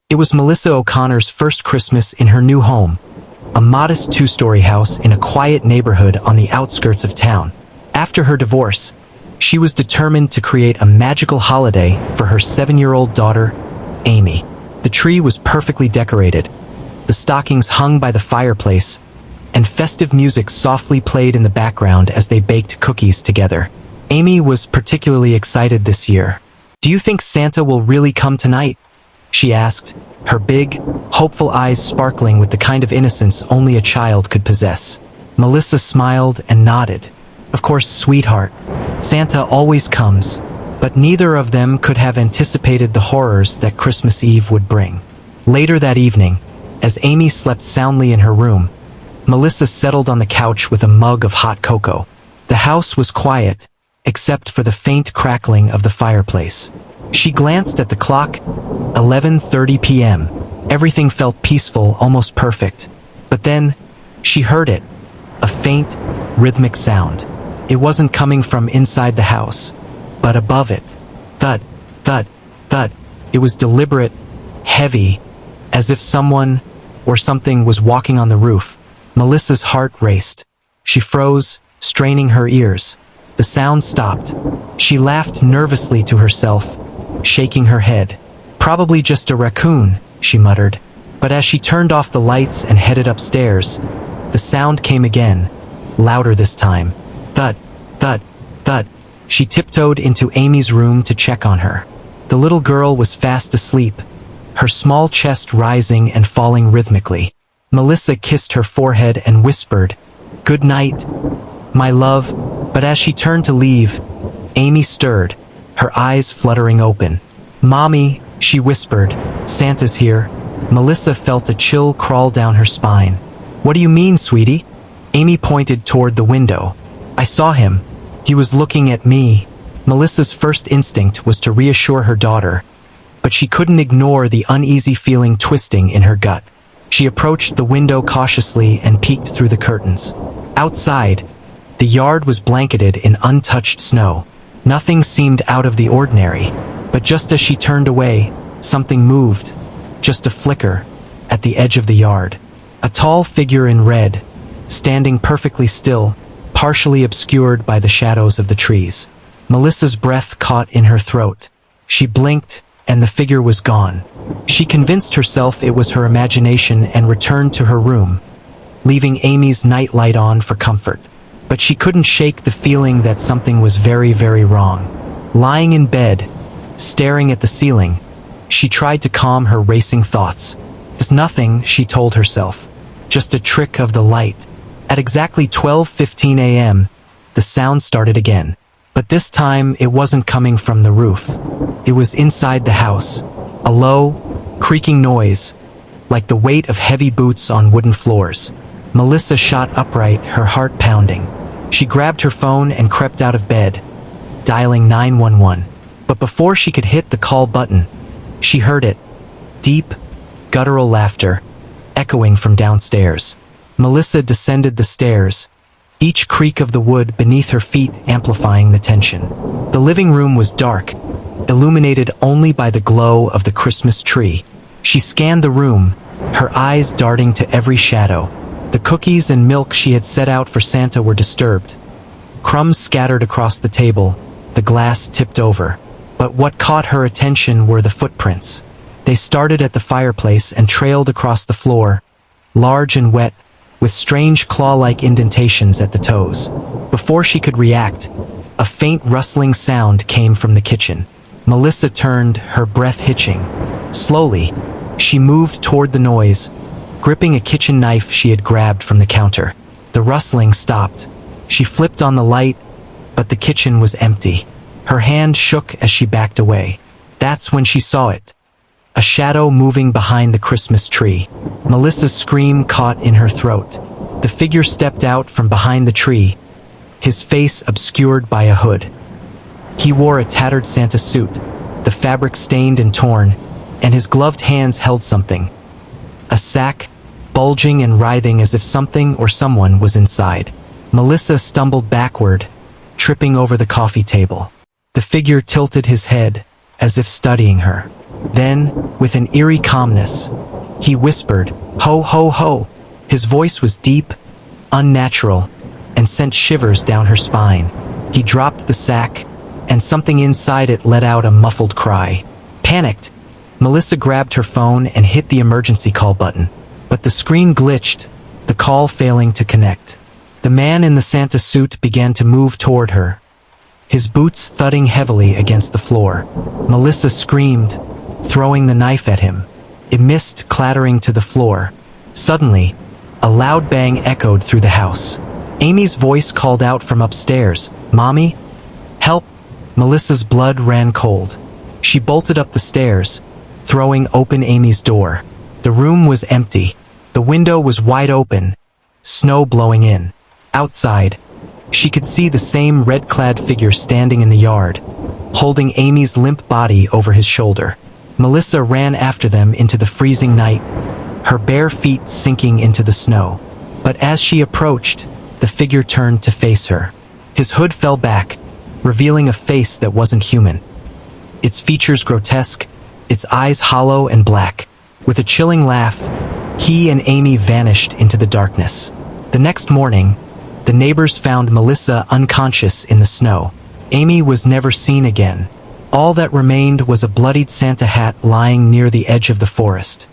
It was Melissa O'Connor's first Christmas in her new home, a modest two-story house in a quiet neighborhood on the outskirts of town. After her divorce, she was determined to create a magical holiday for her 7-year-old daughter, Amy. The tree was perfectly decorated, the stockings hung by the fireplace, and festive music softly played in the background as they baked cookies together. Amy was particularly excited this year. "Do you think Santa will really come tonight?" she asked, her big, hopeful eyes sparkling with the kind of innocence only a child could possess. Melissa smiled and nodded. "Of course, sweetheart. Santa always comes." But neither of them could have anticipated the horrors that Christmas Eve would bring. Later that evening, as Amy slept soundly in her room, Melissa settled on the couch with a mug of hot cocoa. The house was quiet, except for the faint crackling of the fireplace. She glanced at the clock. 11:30 p.m. Everything felt peaceful, almost perfect. But then, she heard it. A faint, rhythmic sound. It wasn't coming from inside the house, but above it. Thud, thud, thud. It was deliberate, heavy, as if someone or something was walking on the roof. Melissa's heart raced. She froze, straining her ears. The sound stopped. She laughed nervously to herself, shaking her head. "Probably just a raccoon," she muttered. But as she turned off the lights and headed upstairs, the sound came again, louder this time. Thud, thud, thud. She tiptoed into Amy's room to check on her. The little girl was fast asleep, her small chest rising and falling rhythmically. Melissa kissed her forehead and whispered, "Good night, my love." But as she turned to leave, Amy stirred, her eyes fluttering open. "Mommy," she whispered, "Santa's here." Melissa felt a chill crawl down her spine. "What do you mean, sweetie?" Amy pointed toward the window. "I saw him. He was looking at me." Melissa's first instinct was to reassure her daughter, but she couldn't ignore the uneasy feeling twisting in her gut. She approached the window cautiously and peeked through the curtains. Outside, the yard was blanketed in untouched snow. Nothing seemed out of the ordinary, but just as she turned away, something moved, just a flicker, at the edge of the yard. A tall figure in red, standing perfectly still, partially obscured by the shadows of the trees. Melissa's breath caught in her throat. She blinked, and the figure was gone. She convinced herself it was her imagination and returned to her room, leaving Amy's nightlight on for comfort. But she couldn't shake the feeling that something was very, very wrong. Lying in bed, staring at the ceiling, she tried to calm her racing thoughts. "It's nothing," she told herself. "Just a trick of the light." At exactly 12:15 a.m., the sound started again. But this time, it wasn't coming from the roof. It was inside the house. A low, creaking noise, like the weight of heavy boots on wooden floors. Melissa shot upright, her heart pounding. She grabbed her phone and crept out of bed, dialing 911. But before she could hit the call button, she heard it. Deep, guttural laughter, echoing from downstairs. Melissa descended the stairs, each creak of the wood beneath her feet amplifying the tension. The living room was dark, illuminated only by the glow of the Christmas tree. She scanned the room, her eyes darting to every shadow. The cookies and milk she had set out for Santa were disturbed. Crumbs scattered across the table, the glass tipped over. But what caught her attention were the footprints. They started at the fireplace and trailed across the floor, large and wet, with strange claw-like indentations at the toes. Before she could react, a faint rustling sound came from the kitchen. Melissa turned, her breath hitching. Slowly, she moved toward the noise, gripping a kitchen knife she had grabbed from the counter. The rustling stopped. She flipped on the light, but the kitchen was empty. Her hand shook as she backed away. That's when she saw it. A shadow moving behind the Christmas tree. Melissa's scream caught in her throat. The figure stepped out from behind the tree, his face obscured by a hood. He wore a tattered Santa suit, the fabric stained and torn, and his gloved hands held something. A sack, bulging and writhing as if something or someone was inside. Melissa stumbled backward, tripping over the coffee table. The figure tilted his head, as if studying her. Then, with an eerie calmness, he whispered, "Ho, ho, ho." His voice was deep, unnatural, and sent shivers down her spine. He dropped the sack, and something inside it let out a muffled cry. Panicked, Melissa grabbed her phone and hit the emergency call button. But the screen glitched, the call failing to connect. The man in the Santa suit began to move toward her, his boots thudding heavily against the floor. Melissa screamed, throwing the knife at him. It missed, clattering to the floor. Suddenly, a loud bang echoed through the house. Amy's voice called out from upstairs, "Mommy? Help!" Melissa's blood ran cold. She bolted up the stairs, throwing open Amy's door. The room was empty. The window was wide open, snow blowing in. Outside, she could see the same red-clad figure standing in the yard, holding Amy's limp body over his shoulder. Melissa ran after them into the freezing night, her bare feet sinking into the snow. But as she approached, the figure turned to face her. His hood fell back, revealing a face that wasn't human. Its features grotesque, its eyes hollow and black. With a chilling laugh, he and Amy vanished into the darkness. The next morning, the neighbors found Melissa unconscious in the snow. Amy was never seen again. All that remained was a bloodied Santa hat lying near the edge of the forest.